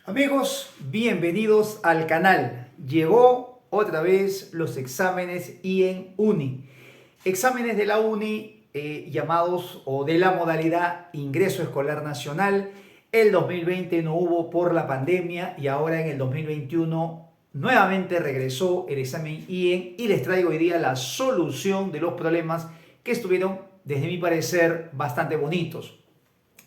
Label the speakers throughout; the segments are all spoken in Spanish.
Speaker 1: Amigos, bienvenidos al canal. Llegó otra vez los exámenes IEN-UNI. Exámenes de la UNI llamados o de la modalidad Ingreso Escolar Nacional. El 2020 no hubo por la pandemia y ahora en el 2021 nuevamente regresó el examen IEN y les traigo hoy día la solución de los problemas que estuvieron, desde mi parecer, bastante bonitos.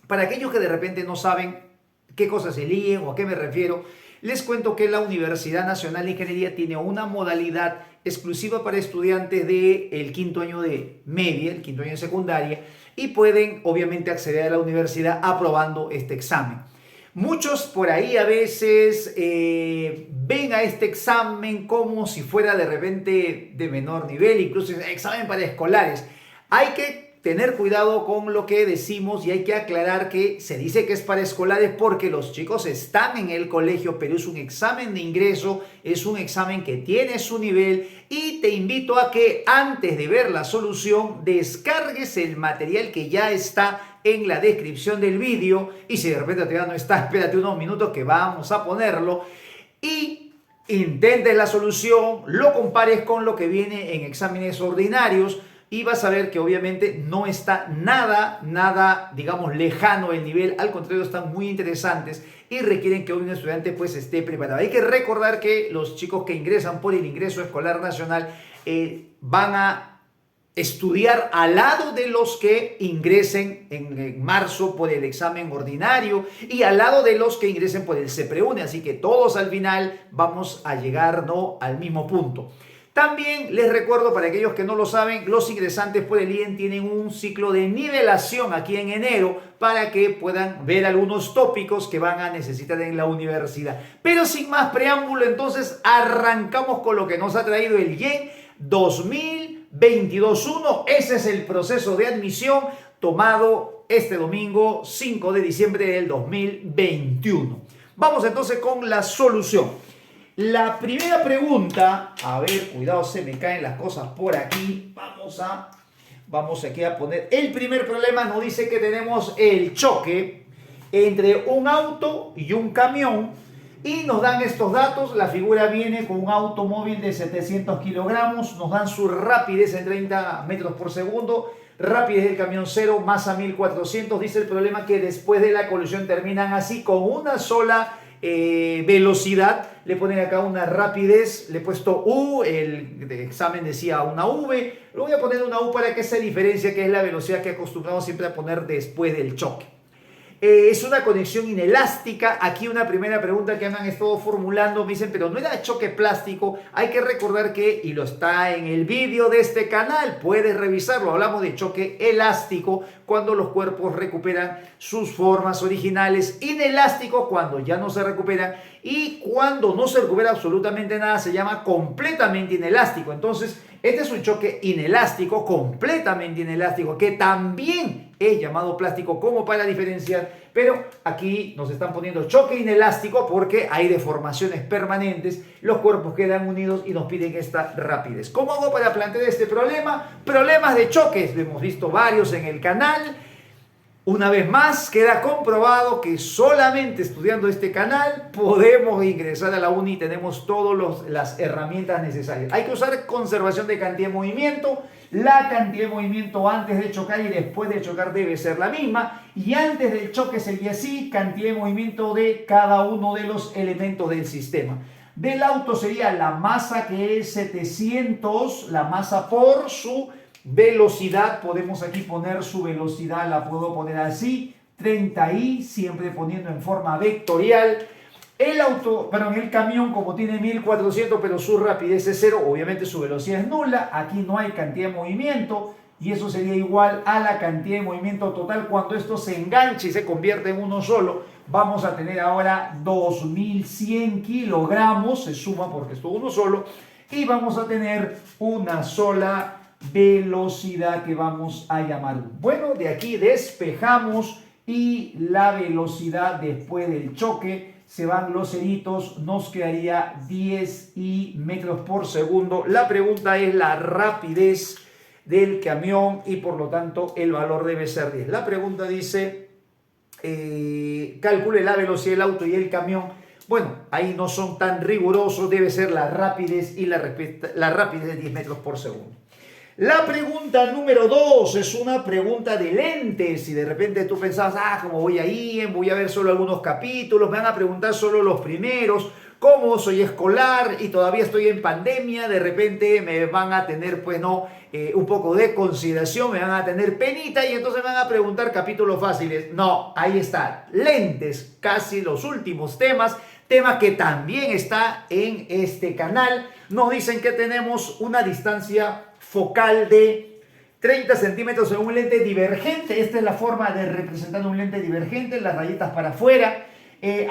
Speaker 1: Para aquellos que de repente no saben qué cosa es el IEN o a qué me refiero, les cuento que la Universidad Nacional de Ingeniería tiene una modalidad exclusiva para estudiantes del quinto año de media, el quinto año de secundaria, y pueden obviamente acceder a la universidad aprobando este examen. Muchos por ahí a veces ven a este examen como si fuera de repente de menor nivel, incluso examen para escolares. Hay que tener cuidado con lo que decimos y hay que aclarar que se dice que es para escolares porque los chicos están en el colegio, pero es un examen de ingreso, es un examen que tiene su nivel y te invito a que antes de ver la solución descargues el material que ya está en la descripción del vídeo y si de repente todavía no está, espérate unos minutos que vamos a ponerlo y intentes la solución, lo compares con lo que viene en exámenes ordinarios y vas a ver que obviamente no está nada, digamos, lejano el nivel. Al contrario, están muy interesantes y requieren que un estudiante pues esté preparado. Hay que recordar que los chicos que ingresan por el ingreso escolar nacional van a estudiar al lado de los que ingresen en marzo por el examen ordinario y al lado de los que ingresen por el CEPREUNE. Así que todos al final vamos a llegar, ¿no?, al mismo punto. También les recuerdo, para aquellos que no lo saben, los ingresantes por el IEN tienen un ciclo de nivelación aquí en enero para que puedan ver algunos tópicos que van a necesitar en la universidad. Pero sin más preámbulo, entonces arrancamos con lo que nos ha traído el IEN 2022-1. Ese es el proceso de admisión tomado este domingo 5 de diciembre del 2021. Vamos entonces con la solución. La primera pregunta, a ver, cuidado, se me caen las cosas por aquí. Vamos aquí a poner. El primer problema nos dice que tenemos el choque entre un auto y un camión y nos dan estos datos. La figura viene con un automóvil de 700 kilogramos, nos dan su rapidez en 30 metros por segundo, rapidez del camión 0, masa 1400. Dice el problema que después de la colisión terminan así con una sola velocidad. Le ponen acá una rapidez, le he puesto U, el examen decía una V, lo voy a poner una U para que se diferencie, que es la velocidad que acostumbramos siempre a poner después del choque. Es una conexión inelástica. Aquí una primera pregunta que me han estado formulando, me dicen, pero no era choque plástico. Hay que recordar que, y lo está en el vídeo de este canal, puedes revisarlo, hablamos de choque elástico cuando los cuerpos recuperan sus formas originales, inelástico cuando ya no se recuperan, y cuando no se recupera absolutamente nada se llama completamente inelástico. Entonces este es un choque inelástico, completamente inelástico, que también es llamado plástico, como para diferenciar, pero aquí nos están poniendo choque inelástico porque hay deformaciones permanentes, los cuerpos quedan unidos y nos piden esta rapidez. ¿Cómo hago para plantear este problema? Problemas de choques, hemos visto varios en el canal. Una vez más, queda comprobado que solamente estudiando este canal podemos ingresar a la uni y tenemos todas las herramientas necesarias. Hay que usar conservación de cantidad de movimiento. La cantidad de movimiento antes de chocar y después de chocar debe ser la misma. Y antes del choque sería así, cantidad de movimiento de cada uno de los elementos del sistema. Del auto sería la masa, que es 700, la masa por su velocidad. Podemos aquí poner su velocidad, la puedo poner así, 30i, siempre poniendo en forma vectorial. El camión, como tiene 1400 pero su rapidez es 0, obviamente su velocidad es nula. Aquí no hay cantidad de movimiento y eso sería igual a la cantidad de movimiento total cuando esto se enganche y se convierte en uno solo. Vamos a tener ahora 2100 kilogramos, se suma porque esto es uno solo, y vamos a tener una sola velocidad que vamos a llamar. Bueno, de aquí despejamos y la velocidad después del choque, se van los ceritos, nos quedaría 10 metros por segundo. La pregunta es la rapidez del camión y por lo tanto el valor debe ser 10. La pregunta dice, calcule la velocidad del auto y el camión bueno, ahí no son tan rigurosos, debe ser la rapidez y la rapidez de 10 metros por segundo. La pregunta número 2 es una pregunta de lentes. Si de repente tú pensabas, como voy ahí, voy a ver solo algunos capítulos, me van a preguntar solo los primeros, como soy escolar y todavía estoy en pandemia, de repente me van a tener, pues no, un poco de consideración, me van a tener penita y entonces me van a preguntar capítulos fáciles. No, ahí está, lentes, casi los últimos temas, tema que también está en este canal. Nos dicen que tenemos una distancia focal de 30 centímetros en un lente divergente. Esta es la forma de representar un lente divergente, las rayitas para afuera.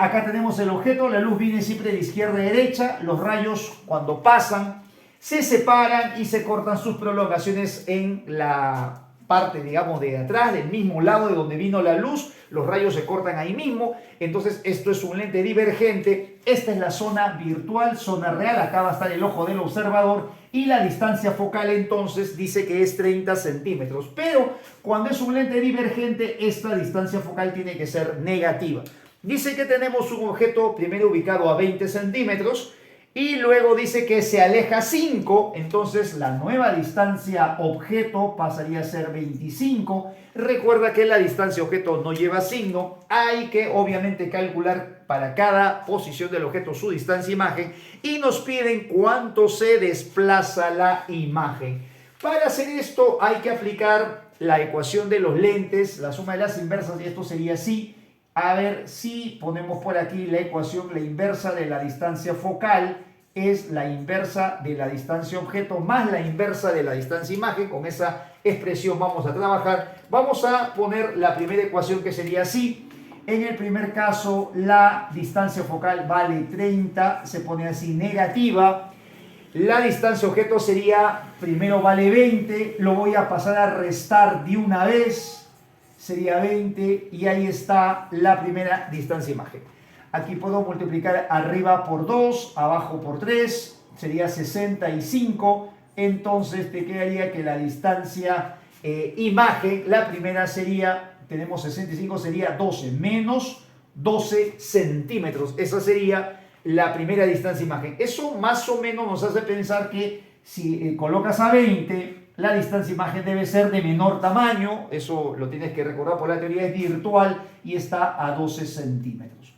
Speaker 1: Acá tenemos el objeto, la luz viene siempre de izquierda a derecha, los rayos cuando pasan se separan y se cortan sus prolongaciones en la parte, digamos, de atrás, del mismo lado de donde vino la luz, los rayos se cortan ahí mismo, entonces esto es un lente divergente. Esta es la zona virtual, zona real, acá va a estar el ojo del observador y la distancia focal entonces dice que es 30 centímetros, pero cuando es un lente divergente esta distancia focal tiene que ser negativa. Dice que tenemos un objeto primero ubicado a 20 centímetros y luego dice que se aleja 5, entonces la nueva distancia objeto pasaría a ser 25. Recuerda que la distancia objeto no lleva signo, hay que obviamente calcular para cada posición del objeto su distancia imagen y nos piden cuánto se desplaza la imagen. Para hacer esto hay que aplicar la ecuación de los lentes, la suma de las inversas y esto sería así. A ver si ponemos por aquí la ecuación, la inversa de la distancia focal es la inversa de la distancia objeto más la inversa de la distancia imagen. Con esa expresión vamos a trabajar. Vamos a poner la primera ecuación que sería así. En el primer caso la distancia focal vale 30, se pone así negativa. La distancia objeto sería, primero vale 20, lo voy a pasar a restar de una vez. Sería 20 y ahí está la primera distancia imagen. Aquí puedo multiplicar arriba por 2, abajo por 3, sería 65. Entonces te quedaría que la distancia imagen, la primera sería, tenemos 65, sería 12 menos 12 centímetros. Esa sería la primera distancia imagen. Eso más o menos nos hace pensar que si colocas a 20, la distancia imagen debe ser de menor tamaño. Eso lo tienes que recordar por la teoría, es virtual y está a 12 centímetros.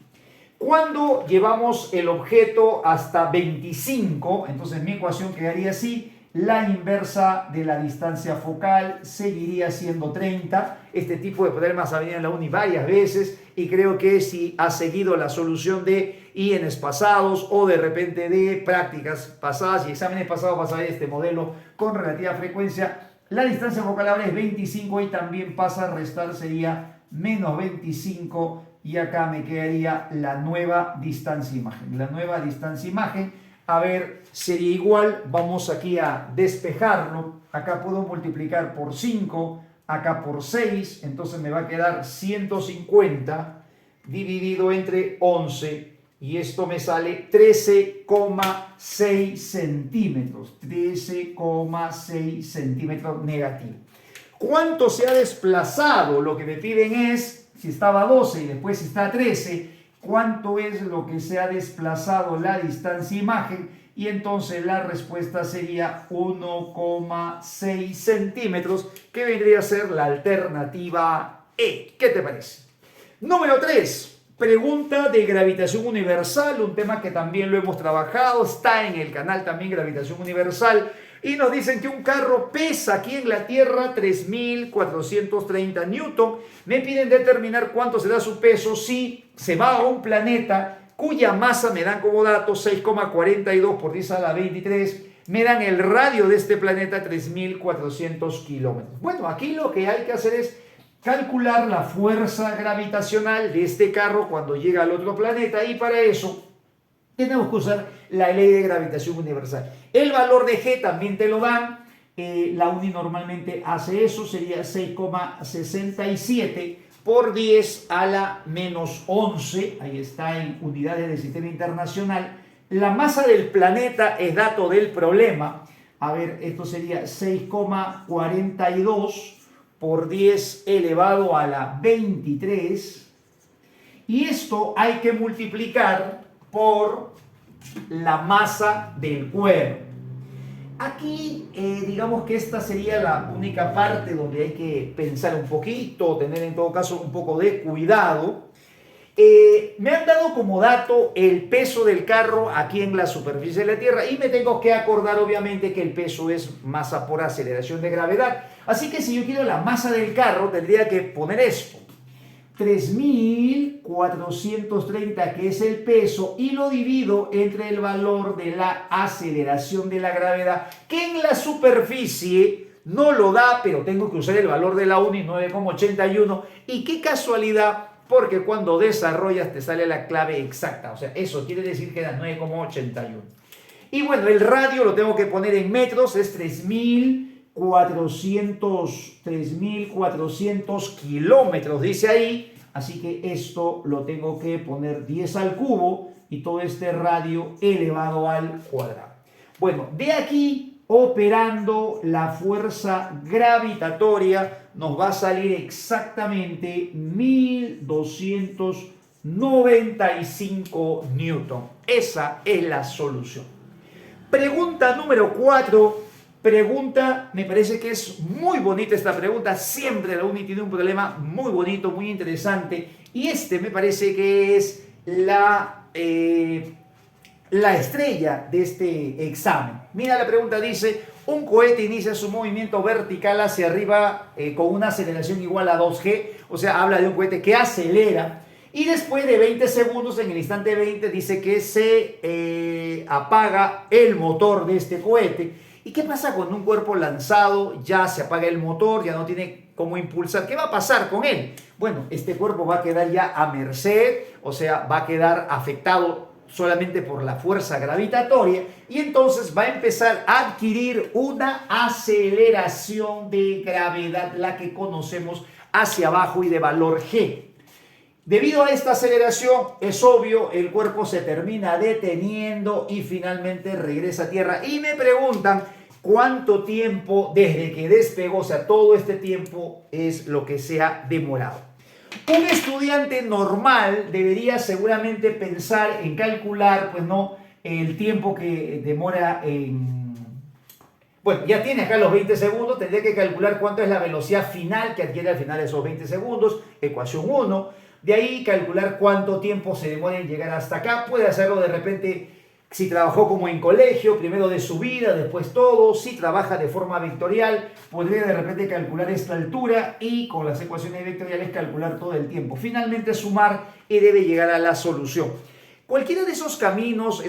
Speaker 1: Cuando llevamos el objeto hasta 25, entonces mi ecuación quedaría así. La inversa de la distancia focal seguiría siendo 30. Este tipo de problemas ha venido en la uni varias veces y creo que si has seguido la solución de IENs pasados o de repente de prácticas pasadas y exámenes pasados vas a ver este modelo con relativa frecuencia. La distancia focal ahora es 25 y también pasa a restar, sería menos 25 y acá me quedaría la nueva distancia imagen. La nueva distancia imagen, a ver, sería igual, vamos aquí a despejarlo, acá puedo multiplicar por 5, acá por 6, entonces me va a quedar 150 dividido entre 11 y esto me sale 13,6 centímetros, 13,6 centímetros negativo. ¿Cuánto se ha desplazado? Lo que me piden es, si estaba a 12 y después está a 13, ¿cuánto es lo que se ha desplazado la distancia imagen? Y entonces la respuesta sería 1,6 centímetros, que vendría a ser la alternativa E. ¿Qué te parece? Número 3. Pregunta de gravitación universal, un tema que también lo hemos trabajado, está en el canal también Gravitación Universal. Y nos dicen que un carro pesa aquí en la Tierra 3.430 newton. Me piden determinar cuánto será su peso si se va a un planeta cuya masa me dan como dato 6,42 por 10 a la 23. Me dan el radio de este planeta 3.400 kilómetros. Bueno, aquí lo que hay que hacer es calcular la fuerza gravitacional de este carro cuando llega al otro planeta y para eso tenemos que usar la ley de gravitación universal. El valor de G también te lo dan. La uni normalmente hace eso, sería 6,67 por 10 a la menos 11. Ahí está en unidades del sistema internacional. La masa del planeta es dato del problema. A ver, esto sería 6,42 por 10 elevado a la 23. Y esto hay que multiplicar por la masa del cuerpo. Aquí, digamos que esta sería la única parte donde hay que pensar un poquito, tener en todo caso un poco de cuidado. Me han dado como dato el peso del carro aquí en la superficie de la Tierra y me tengo que acordar obviamente que el peso es masa por aceleración de gravedad. Así que si yo quiero la masa del carro tendría que poner esto. 3.430, que es el peso, y lo divido entre el valor de la aceleración de la gravedad, que en la superficie no lo da, pero tengo que usar el valor de la UNI, 9,81, y qué casualidad, porque cuando desarrollas te sale la clave exacta, o sea, eso quiere decir que da 9,81. Y bueno, el radio lo tengo que poner en metros, es 3.400 kilómetros, dice ahí. Así que esto lo tengo que poner 10 al cubo y todo este radio elevado al cuadrado. Bueno, de aquí, operando la fuerza gravitatoria, nos va a salir exactamente 1295 newton. Esa es la solución. Pregunta número 4. Pregunta, me parece que es muy bonita esta pregunta. Siempre la UNI tiene un problema muy bonito, muy interesante. Y este me parece que es la estrella de este examen. Mira, la pregunta dice: un cohete inicia su movimiento vertical hacia arriba con una aceleración igual a 2g. O sea, habla de un cohete que acelera. Y después de 20 segundos, en el instante 20, dice que se apaga el motor de este cohete. ¿Y qué pasa cuando un cuerpo lanzado ya se apaga el motor, ya no tiene cómo impulsar? ¿Qué va a pasar con él? Bueno, este cuerpo va a quedar ya a merced, o sea, va a quedar afectado solamente por la fuerza gravitatoria y entonces va a empezar a adquirir una aceleración de gravedad, la que conocemos hacia abajo y de valor g. Debido a esta aceleración, es obvio, el cuerpo se termina deteniendo y finalmente regresa a tierra. Y me preguntan cuánto tiempo desde que despegó, o sea, todo este tiempo es lo que se ha demorado. Un estudiante normal debería seguramente pensar en calcular, pues no, el tiempo que demora en... Bueno, ya tiene acá los 20 segundos, tendría que calcular cuánto es la velocidad final que adquiere al final de esos 20 segundos, ecuación 1. De ahí calcular cuánto tiempo se demora en llegar hasta acá. Puede hacerlo de repente si trabajó como en colegio, primero de subida, después todo. Si trabaja de forma vectorial, podría de repente calcular esta altura y con las ecuaciones vectoriales calcular todo el tiempo. Finalmente sumar y debe llegar a la solución. Cualquiera de esos caminos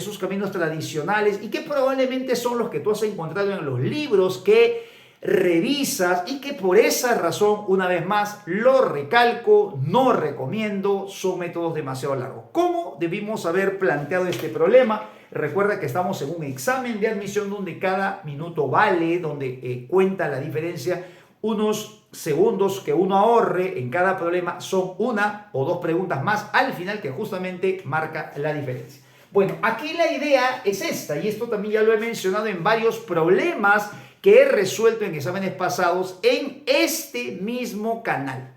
Speaker 1: tradicionales y que probablemente son los que tú has encontrado en los libros que revisas y que por esa razón, una vez más, lo recalco, no recomiendo, son métodos demasiado largos. ¿Cómo debimos haber planteado este problema? Recuerda que estamos en un examen de admisión donde cada minuto vale, donde cuenta la diferencia. Unos segundos que uno ahorre en cada problema son una o dos preguntas más al final que justamente marca la diferencia. Bueno, aquí la idea es esta, y esto también ya lo he mencionado en varios problemas que he resuelto en exámenes pasados en este mismo canal.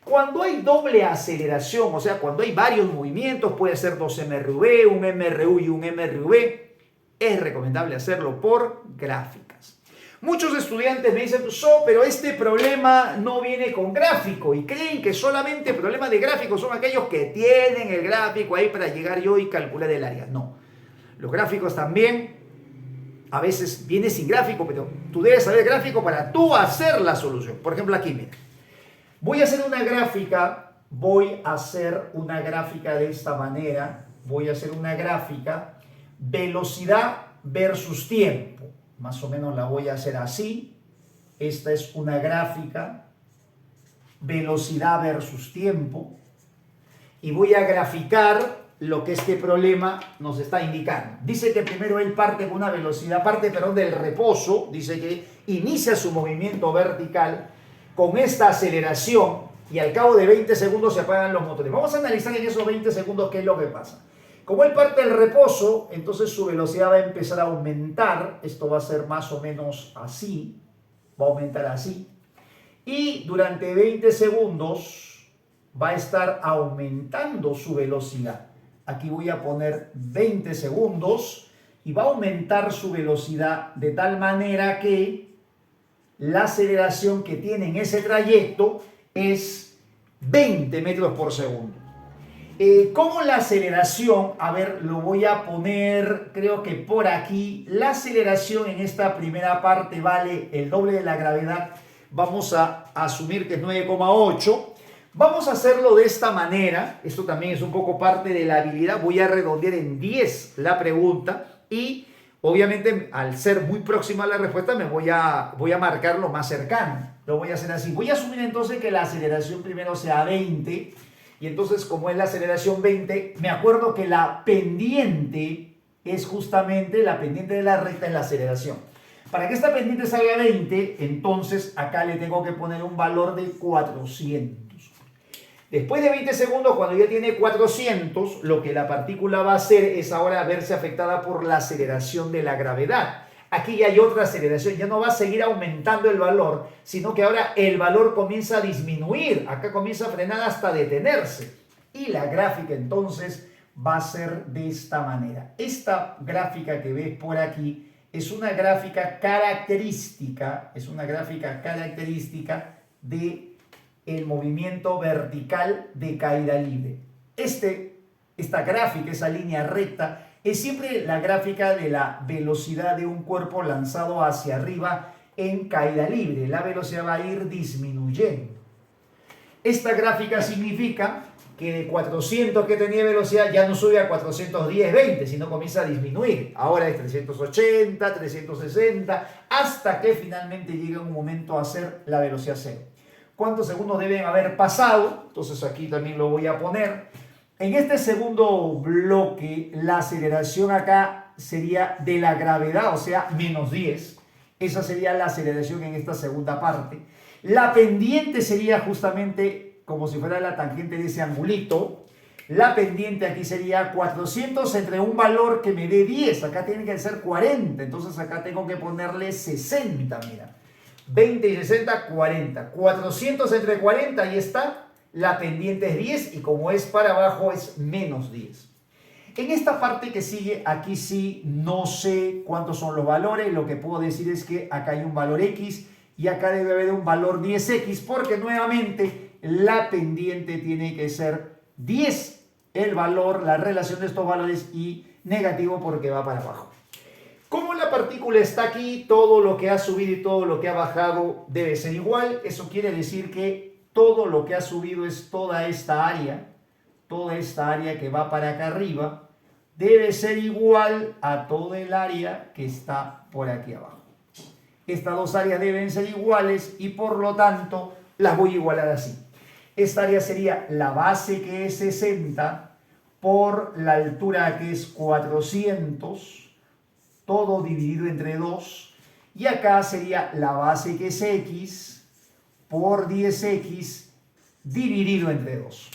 Speaker 1: Cuando hay doble aceleración, o sea, cuando hay varios movimientos, puede ser 2 MRV, un MRU y un MRV, es recomendable hacerlo por gráficas. Muchos estudiantes me dicen, pero este problema no viene con gráfico, y creen que solamente problemas de gráfico son aquellos que tienen el gráfico ahí para llegar yo y calcular el área. No, los gráficos también a veces viene sin gráfico, pero tú debes saber gráfico para tú hacer la solución. Por ejemplo, aquí, mira. Voy a hacer una gráfica de esta manera. Voy a hacer una gráfica velocidad versus tiempo. Más o menos la voy a hacer así. Esta es una gráfica velocidad versus tiempo. Y voy a graficar lo que este problema nos está indicando. Dice que primero él parte con una velocidad, del reposo, dice que inicia su movimiento vertical con esta aceleración y al cabo de 20 segundos se apagan los motores. Vamos a analizar en esos 20 segundos qué es lo que pasa. Como él parte del reposo, entonces su velocidad va a empezar a aumentar. Esto va a ser más o menos así, va a aumentar así. Y durante 20 segundos va a estar aumentando su velocidad. aquí voy a poner 20 segundos y va a aumentar su velocidad de tal manera que la aceleración que tiene en ese trayecto es 20 metros por segundo. ¿Cómo la aceleración? A ver, lo voy a poner, creo que por aquí. La aceleración en esta primera parte vale el doble de la gravedad. Vamos a asumir que es 9,8. Vamos a hacerlo de esta manera. Esto también es un poco parte de la habilidad. Voy a redondear en 10 la pregunta y obviamente al ser muy próxima a la respuesta me voy a marcar lo más cercano. Lo voy a hacer así. Voy a asumir entonces que la aceleración primero sea 20. Y entonces, como es la aceleración 20, me acuerdo que la pendiente es justamente, la pendiente de la recta es la aceleración. Para que esta pendiente salga 20, entonces acá le tengo que poner un valor de 400. Después de 20 segundos, cuando ya tiene 400, lo que la partícula va a hacer es ahora verse afectada por la aceleración de la gravedad. Aquí ya hay otra aceleración, ya no va a seguir aumentando el valor, sino que ahora el valor comienza a disminuir. Acá comienza a frenar hasta detenerse. Y la gráfica entonces va a ser de esta manera. Esta gráfica que ves por aquí es una gráfica característica, de el movimiento vertical de caída libre. Esta gráfica, esa línea recta, es siempre la gráfica de la velocidad de un cuerpo lanzado hacia arriba en caída libre. La velocidad va a ir disminuyendo. Esta gráfica significa que de 400 que tenía velocidad ya no sube a 410, 20, sino comienza a disminuir. Ahora es 380, 360, hasta que finalmente llega un momento a ser la velocidad cero. ¿Cuántos segundos deben haber pasado? Entonces aquí también lo voy a poner. En este segundo bloque, la aceleración acá sería de la gravedad, o sea, menos 10. Esa sería la aceleración en esta segunda parte. La pendiente sería justamente como si fuera la tangente de ese angulito. La pendiente aquí sería 400 entre un valor que me dé 10. Acá tiene que ser 40. Entonces acá tengo que ponerle 60, mira. 20 y 60, 40. 400 entre 40, ahí está. La pendiente es 10 y como es para abajo es menos 10. En esta parte que sigue, aquí sí no sé cuántos son los valores. Lo que puedo decir es que acá hay un valor X y acá debe haber un valor 10X porque nuevamente la pendiente tiene que ser 10 el valor, la relación de estos valores y negativo porque va para abajo. Como la partícula está aquí, todo lo que ha subido y todo lo que ha bajado debe ser igual. Eso quiere decir que todo lo que ha subido es toda esta área que va para acá arriba, debe ser igual a todo el área que está por aquí abajo. Estas dos áreas deben ser iguales y por lo tanto las voy a igualar así. Esta área sería la base que es 60 por la altura que es 400, todo dividido entre 2. Y acá sería la base que es X por 10X dividido entre 2.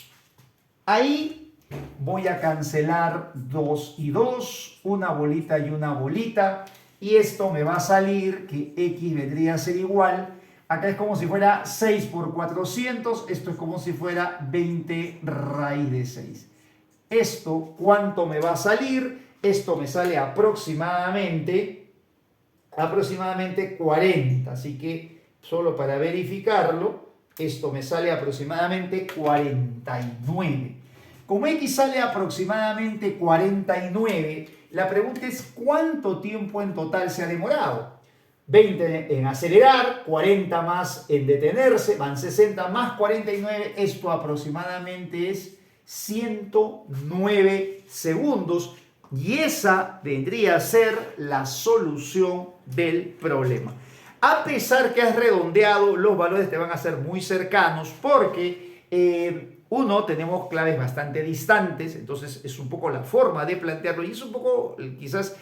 Speaker 1: Ahí voy a cancelar 2 y 2, una bolita y una bolita, y esto me va a salir que X vendría a ser igual. Acá es como si fuera 6 por 400, esto es como si fuera 20 raíz de 6. Esto, ¿cuánto me va a salir? Esto me sale aproximadamente 40, así que solo para verificarlo, esto me sale aproximadamente 49. Como X sale aproximadamente 49, la pregunta es ¿cuánto tiempo en total se ha demorado? 20 en acelerar, 40 más en detenerse, van 60 más 49, esto aproximadamente es 109 segundos y esa vendría a ser la solución del problema. A pesar que has redondeado, los valores te van a ser muy cercanos porque tenemos claves bastante distantes, entonces es un poco la forma de plantearlo y es un poco quizás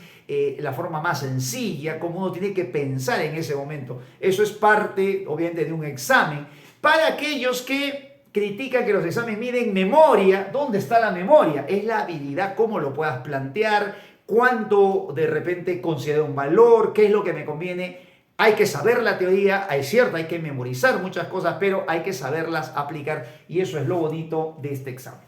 Speaker 1: la forma más sencilla, como uno tiene que pensar en ese momento. Eso es parte, obviamente, de un examen. Para aquellos que critican que los exámenes miden memoria, ¿dónde está la memoria? Es la habilidad, cómo lo puedas plantear, cuánto de repente considero un valor, qué es lo que me conviene. Hay que saber la teoría, hay que memorizar muchas cosas, pero hay que saberlas aplicar y eso es lo bonito de este examen.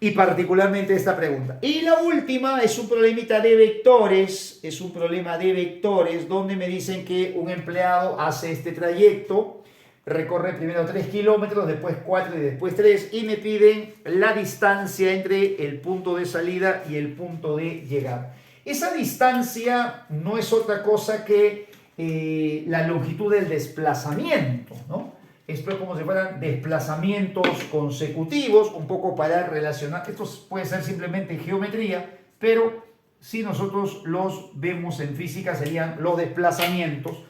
Speaker 1: y particularmente esta pregunta. Y la última es un problemita de vectores, es un problema de vectores donde me dicen que un empleado hace este trayecto, recorre primero 3 kilómetros, después 4 y después 3 y me piden la distancia entre el punto de salida y el punto de llegada. Esa distancia no es otra cosa que la longitud del desplazamiento, ¿no? Esto es como si fueran desplazamientos consecutivos, un poco para relacionar. Esto puede ser simplemente geometría, pero si nosotros los vemos en física serían los desplazamientos.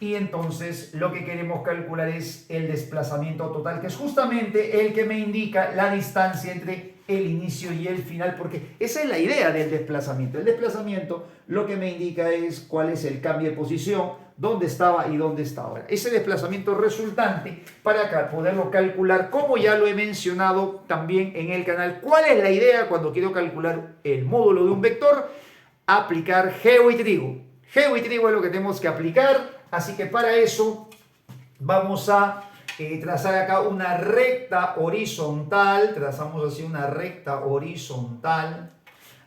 Speaker 1: Y entonces lo que queremos calcular es el desplazamiento total, que es justamente el que me indica la distancia entre el inicio y el final, porque esa es la idea del desplazamiento. El desplazamiento lo que me indica es cuál es el cambio de posición, dónde estaba y dónde está ahora. Ese desplazamiento resultante para poderlo calcular, como ya lo he mencionado también en el canal. ¿Cuál es la idea cuando quiero calcular el módulo de un vector? Aplicar geo y trigo. Geo y trigo es lo que tenemos que aplicar, así que para eso vamos a trazar acá una recta horizontal. Trazamos así una recta horizontal.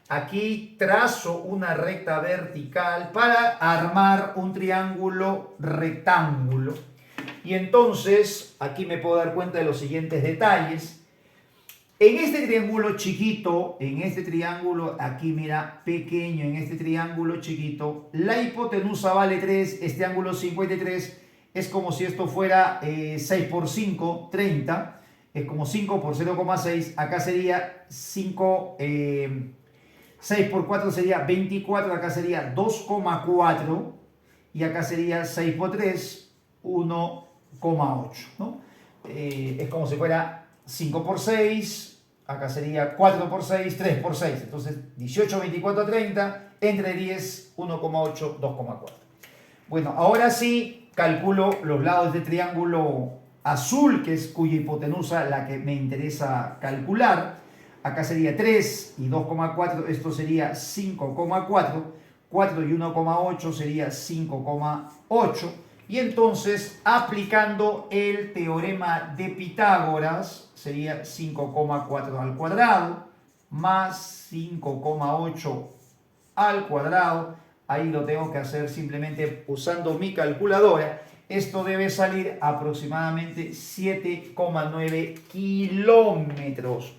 Speaker 1: Aquí trazo una recta vertical para armar un triángulo rectángulo. Y entonces aquí me puedo dar cuenta de los siguientes detalles. En este triángulo chiquito, en este triángulo aquí mira pequeño, en este triángulo chiquito, la hipotenusa vale 3, este ángulo 53 es como si esto fuera 6 por 5, 30, es como 5 por 0,6, acá sería 5, 6 por 4 sería 24, acá sería 2,4 y acá sería 6 por 3, 1,8, ¿no? Es como si fuera 5 por 6, acá sería 4 por 6, 3 por 6. Entonces 18, 24, 30, entre 10, 1,8, 2,4. Bueno, ahora sí calculo los lados de triángulo azul, que es cuya hipotenusa la que me interesa calcular. Acá sería 3 y 2,4, esto sería 5,4. 4 y 1,8 sería 5,8. Y entonces, aplicando el teorema de Pitágoras, sería 5,4 al cuadrado más 5,8 al cuadrado. Ahí lo tengo que hacer simplemente usando mi calculadora. Esto debe salir aproximadamente 7,9 kilómetros.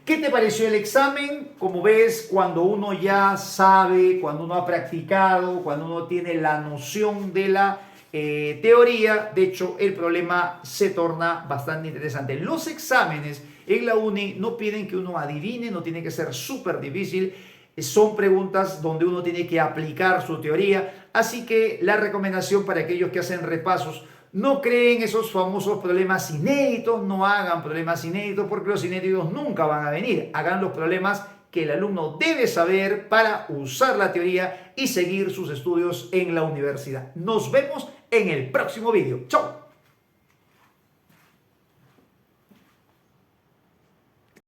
Speaker 1: ¿Qué te pareció el examen? Como ves, cuando uno ya sabe, cuando uno ha practicado, cuando uno tiene la noción de la teoría, de hecho el problema se torna bastante interesante. Los exámenes en la uni no piden que uno adivine, no tiene que ser súper difícil, son preguntas donde uno tiene que aplicar su teoría, así que la recomendación para aquellos que hacen repasos: no creen esos famosos problemas inéditos, no hagan problemas inéditos porque los inéditos nunca van a venir. Hagan los problemas que el alumno debe saber para usar la teoría y seguir sus estudios en la universidad. Nos vemos en el próximo video. ¡Chao!